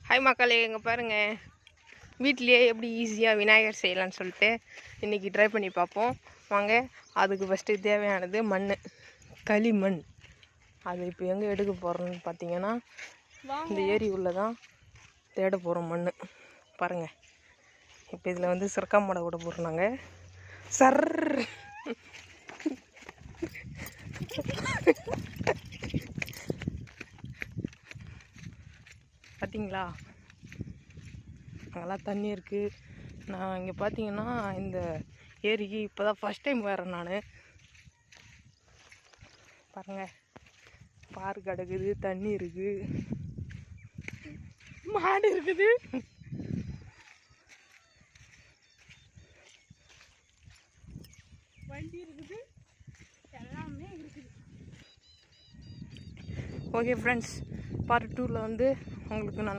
Hi மக்களே, இங்கே பாருங்கள், வீட்லேயே எப்படி ஈஸியாக விநாயகர் செய்யலான்னு சொல்லிட்டு இன்றைக்கி ட்ரை பண்ணி பார்ப்போம் வாங்க. அதுக்கு ஃபஸ்ட்டு தேவையானது மண், களிமண். அது இப்போ எங்கே எடுக்க போகிறோன்னு பார்த்தீங்கன்னா இந்த ஏரி உள்ளே தான் தேட போகிறோம் மண். பாருங்கள், இப்போ இதில் வந்து சிறக்காமடை விட போகிறோம் நாங்கள். சர் பார்த்தீங்களா, அங்கெல்லாம் தண்ணி இருக்குது. நான் இங்கே பார்த்தீங்கன்னா இந்த ஏரிக்கு இப்போ தான் ஃபஸ்ட் டைம் வரேன் நான். பாருங்கள், பார்க் கிடக்குது, தண்ணி இருக்குது, மாடு இருக்குது, வண்டி இருக்குது, எல்லாமே இருக்குது. ஓகே ஃப்ரெண்ட்ஸ், பார்ட் 2ல் வந்து உங்களுக்கு நான்